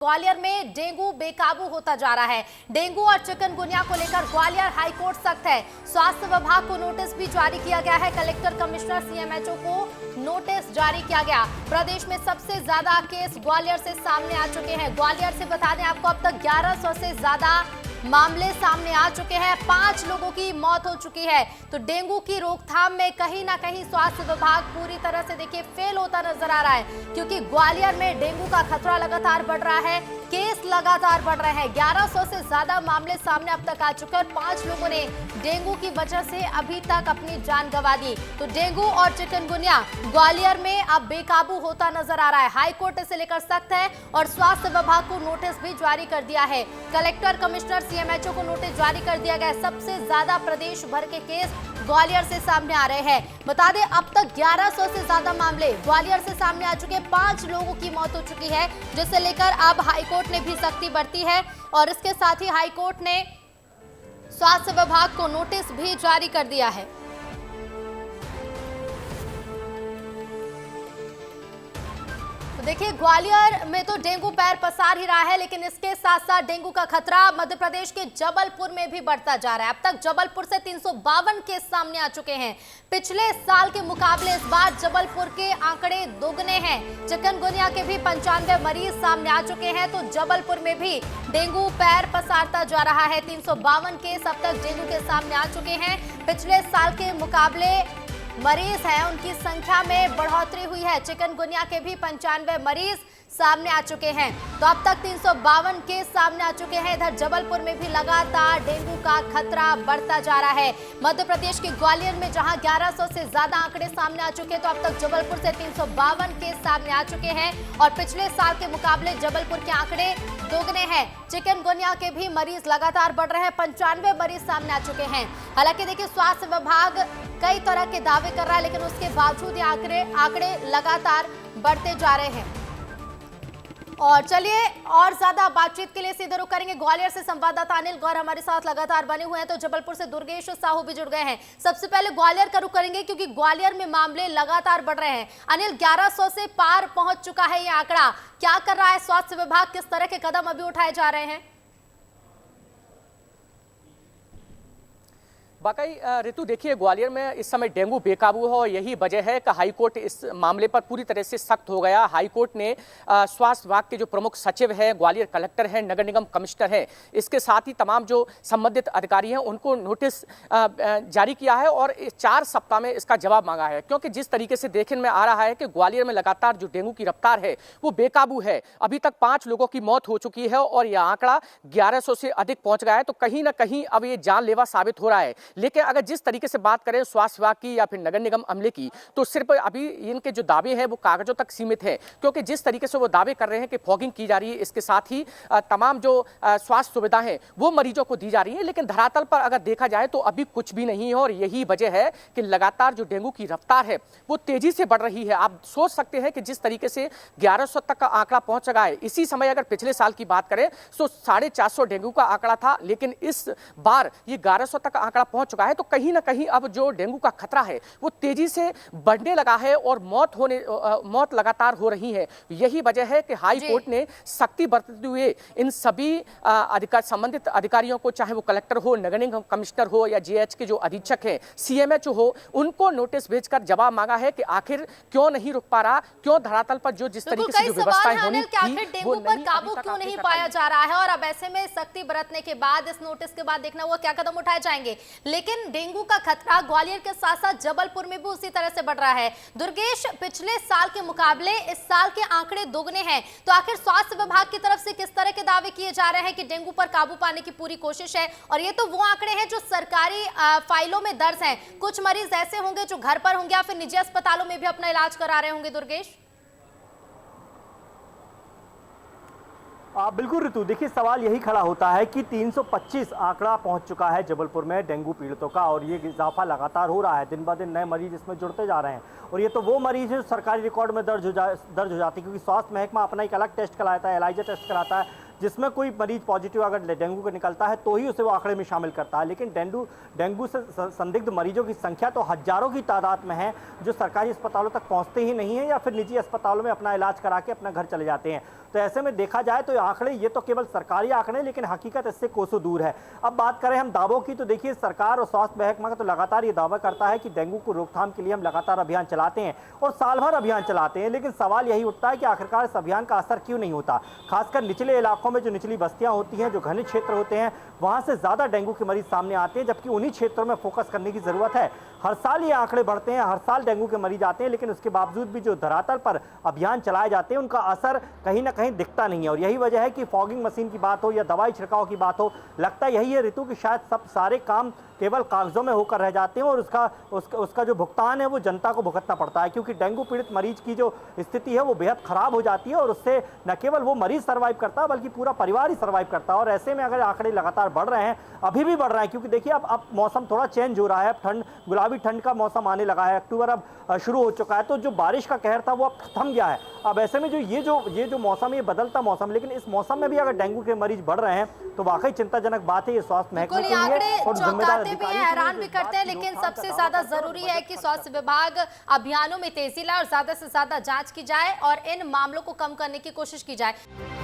ग्वालियर में डेंगू बेकाबू होता जा रहा है। डेंगू और चिकनगुनिया को लेकर ग्वालियर हाईकोर्ट सख्त है। स्वास्थ्य विभाग को नोटिस भी जारी किया गया है। कलेक्टर, कमिश्नर, सीएमएचओ को नोटिस जारी किया गया। प्रदेश में सबसे ज्यादा केस ग्वालियर से सामने आ चुके हैं। ग्वालियर से बता दें आपको, अब तक 1100 से ज्यादा मामले सामने आ चुके हैं। 5 लोगों की मौत हो चुकी है। तो डेंगू की रोकथाम में कहीं ना कहीं स्वास्थ्य विभाग पूरी तरह से देखिए फेल होता नजर आ रहा है, क्योंकि ग्वालियर में डेंगू का खतरा लगातार बढ़ रहा है, केस लगातार बढ़ रहे हैं। 1100 से ज्यादा मामले सामने अब तक आ चुके हैं और 5 लोगों ने डेंगू की वजह से अभी तक अपनी जान गंवा दी। तो डेंगू और चिकनगुनिया ग्वालियर में अब बेकाबू होता नजर आ रहा है। हाईकोर्ट इसे लेकर सख्त है और स्वास्थ्य विभाग को नोटिस भी जारी कर दिया है। कलेक्टर, कमिश्नर, सीएमएचओ को नोटिस जारी कर दिया गया। सबसे ज्यादा प्रदेश भर के केस ग्वालियर से सामने आ रहे हैं। बता दें, अब तक 1100 से ज्यादा मामले ग्वालियर से सामने आ चुके हैं। 5 लोगों की मौत हो चुकी है, जिसे लेकर अब हाईकोर्ट ने भी सख्ती बरती है और इसके साथ ही हाईकोर्ट ने स्वास्थ्य विभाग को नोटिस भी जारी कर दिया है। तो देखिए, ग्वालियर में तो डेंगू पैर पसार ही रहा है, लेकिन इसके साथ साथ डेंगू का खतरा मध्य प्रदेश के जबलपुर में भी बढ़ता जा रहा है। अब तक जबलपुर से 352 केस सामने आ चुके हैं। पिछले साल के मुकाबले इस बार जबलपुर के आंकड़े दोगुने हैं। चिकनगुनिया के भी 95 मरीज सामने आ चुके हैं। तो जबलपुर में भी डेंगू पैर पसारता जा रहा है। 352 केस अब तक डेंगू के सामने आ चुके हैं। पिछले साल के मुकाबले मरीज हैं, उनकी संख्या में बढ़ोतरी हुई है। चिकनगुनिया के भी 95 मरीज सामने आ चुके हैं। तो अब तक 352 केस सामने आ चुके हैं। इधर जबलपुर में भी लगातार डेंगू का खतरा बढ़ता जा रहा है। मध्य प्रदेश के ग्वालियर में जहां 1100 से ज्यादा आंकड़े सामने आ चुके हैं, तो अब तक जबलपुर से 352 केस सामने आ चुके हैं और पिछले साल के मुकाबले जबलपुर के आंकड़े दोगुने हैं। चिकनगुनिया के भी मरीज लगातार बढ़ रहे हैं। 95 मरीज सामने आ चुके हैं। हालांकि देखिए, स्वास्थ्य विभाग कई तरह के दावे कर रहा है, लेकिन उसके बावजूद ये आंकड़े लगातार बढ़ते जा रहे हैं। और चलिए, और ज्यादा बातचीत के लिए सीधे रुख करेंगे। ग्वालियर से संवाददाता अनिल गौर हमारे साथ लगातार बने हुए हैं, तो जबलपुर से दुर्गेश साहू भी जुड़ गए हैं। सबसे पहले ग्वालियर का रुख करेंगे, क्योंकि ग्वालियर में मामले लगातार बढ़ रहे हैं। अनिल, 1100 से पार पहुंच चुका है ये आंकड़ा। क्या कर रहा है स्वास्थ्य विभाग, किस तरह के कदम अभी उठाए जा रहे हैं? वाकई ऋतु, देखिए, ग्वालियर में इस समय डेंगू बेकाबू है और यही वजह है कि हाईकोर्ट इस मामले पर पूरी तरह से सख्त हो गया। हाईकोर्ट ने स्वास्थ्य विभाग के जो प्रमुख सचिव हैं, ग्वालियर कलेक्टर हैं, नगर निगम कमिश्नर हैं, इसके साथ ही तमाम जो संबंधित अधिकारी हैं, उनको नोटिस जारी किया है और 4 सप्ताह में इसका जवाब मांगा है। क्योंकि जिस तरीके से देखने में आ रहा है कि ग्वालियर में लगातार जो डेंगू की रफ्तार है वो बेकाबू है। अभी तक 5 लोगों की मौत हो चुकी है और यह आंकड़ा 1100 से अधिक पहुंच गया है। तो कहीं ना कहीं अब ये जानलेवा साबित हो रहा है। लेकिन अगर जिस तरीके से बात करें स्वास्थ्य विभाग की या फिर नगर निगम अमले की, तो सिर्फ अभी इनके जो दावे हैं वो कागजों तक सीमित है। क्योंकि जिस तरीके से वो दावे कर रहे हैं कि फॉगिंग की जा रही है, इसके साथ ही तमाम जो स्वास्थ्य सुविधाएं हैं वो मरीजों को दी जा रही है, लेकिन धरातल पर अगर देखा जाए तो अभी कुछ भी नहीं है। और यही वजह है कि लगातार जो डेंगू की रफ्तार है वो तेजी से बढ़ रही है। आप सोच सकते हैं कि जिस तरीके से 1100 तक का आंकड़ा पहुंच चुका है, इसी समय अगर पिछले साल की बात करें तो 450 डेंगू का आंकड़ा था, लेकिन इस बार ये 1100 तक का आंकड़ा पहुंच चुका है। तो कहीं ना कहीं अब जो डेंगू का खतरा है वो तेजी से बढ़ने लगा है और मौत लगातार हो रही है। यही वजह है कि हाई कोर्ट ने सख्ती बरतते हुए इन सभी संबंधित अधिकारियों को, चाहे वो कलेक्टर हो, नगर निगम कमिश्नर हो या जेएच के जो अधीक्षक हैं, सीएमएचओ हो, उनको नोटिस भेजकर जवाब मांगा है कि आखिर क्यों नहीं रुक पा रहा, क्यों धरातल पर जो जिस तरीके से जो व्यवस्थाएं होनी थी डेंगू पर काबू क्यों नहीं पाया जा रहा है। और अब ऐसे में सख्ती बरतने के बाद, इस नोटिस के बाद देखना हुआ क्या कदम उठाए जाएंगे। लेकिन डेंगू का खतरा ग्वालियर के साथ साथ जबलपुर में भी उसी तरह से बढ़ रहा है। दुर्गेश, पिछले साल के मुकाबले इस साल के आंकड़े दोगुने हैं, तो आखिर स्वास्थ्य विभाग की तरफ से किस तरह के दावे किए जा रहे हैं कि डेंगू पर काबू पाने की पूरी कोशिश है? और ये तो वो आंकड़े हैं जो सरकारी फाइलों में दर्ज हैं। कुछ मरीज ऐसे होंगे जो घर पर होंगे या फिर निजी अस्पतालों में भी अपना इलाज करा रहे होंगे। दुर्गेश, बिल्कुल ऋतु, देखिए, सवाल यही खड़ा होता है कि 325 आंकड़ा पहुंच चुका है जबलपुर में डेंगू पीड़ितों का और ये इजाफा लगातार हो रहा है। दिन ब दिन नए मरीज इसमें जुड़ते जा रहे हैं और ये तो वो मरीज हैं जो सरकारी रिकॉर्ड में दर्ज हो जाते हैं, क्योंकि स्वास्थ्य महकमा अपना एक अलग टेस्ट कराता है, एलाइजा टेस्ट कराता है, जिसमें कोई मरीज पॉजिटिव अगर डेंगू का निकलता है तो ही उसे वो आंकड़े में शामिल करता है। लेकिन डेंगू से संदिग्ध मरीजों की संख्या तो हजारों की तादाद में है, जो सरकारी अस्पतालों तक पहुंचते ही नहीं है या फिर निजी अस्पतालों में अपना इलाज करा के अपना घर चले जाते हैं। तो ऐसे में देखा जाए तो आंकड़े ये तो केवल सरकारी आंकड़े, लेकिन हकीकत इससे कोसों दूर है। अब बात करें हम दावों की, तो देखिए सरकार और स्वास्थ्य महकमा तो लगातार ये दावा करता है कि डेंगू को रोकथाम के लिए हम लगातार अभियान चलाते हैं और साल भर अभियान चलाते हैं, लेकिन सवाल यही उठता है कि आखिरकार इस अभियान का असर क्यों नहीं होता। खासकर निचले इलाकों में जो निचली बस्तियां होती हैं, जो घने क्षेत्र होते हैं, वहां से ज्यादा डेंगू के मरीज सामने आते हैं, जबकि उन्हीं क्षेत्रों में फोकस करने की जरूरत है। हर साल ये आंकड़े बढ़ते हैं, हर साल डेंगू के मरीज आते हैं, लेकिन उसके बावजूद भी जो धरातल पर अभियान चलाए जाते हैं उनका असर कहीं ना कहीं दिखता नहीं है। और यही वजह है कि फॉगिंग मशीन की बात हो या दवाई छिड़काव की बात हो, लगता यही है ऋतु कि शायद सब सारे काम केवल कागजों में होकर रह जाते हैं और उसका जो भुगतान है वो जनता को भुगतना पड़ता है, क्योंकि डेंगू पीड़ित मरीज की जो स्थिति है वो बेहद खराब हो जाती है और उससे न केवल वो मरीज सर्वाइव करता है बल्कि पूरा परिवार ही सर्वाइव करता है। और ऐसे में अगर आंकड़े लगातार बढ़ रहे हैं, अभी भी बढ़ रहे हैं, क्योंकि देखिए अब मौसम थोड़ा चेंज हो रहा है, ठंड गुलाबी ठंड का मौसम आने लगा है, अक्टूबर अब शुरू हो चुका है, तो जो बारिश का कहर था वो अब थम गया है। अब ऐसे में ये जो मौसम, ये बदलता मौसम, लेकिन इस मौसम में भी अगर डेंगू के मरीज बढ़ रहे हैं तो वाकई चिंताजनक बात है। ये स्वास्थ्य महकमे के लिए और जिम्मेदार भी हैं, हैरान भी करते हैं, लेकिन सबसे ज्यादा जरूरी है कि स्वास्थ्य विभाग अभियानों में तेजी लाए और ज्यादा से ज्यादा जांच की जाए और इन मामलों को कम करने की कोशिश की जाए।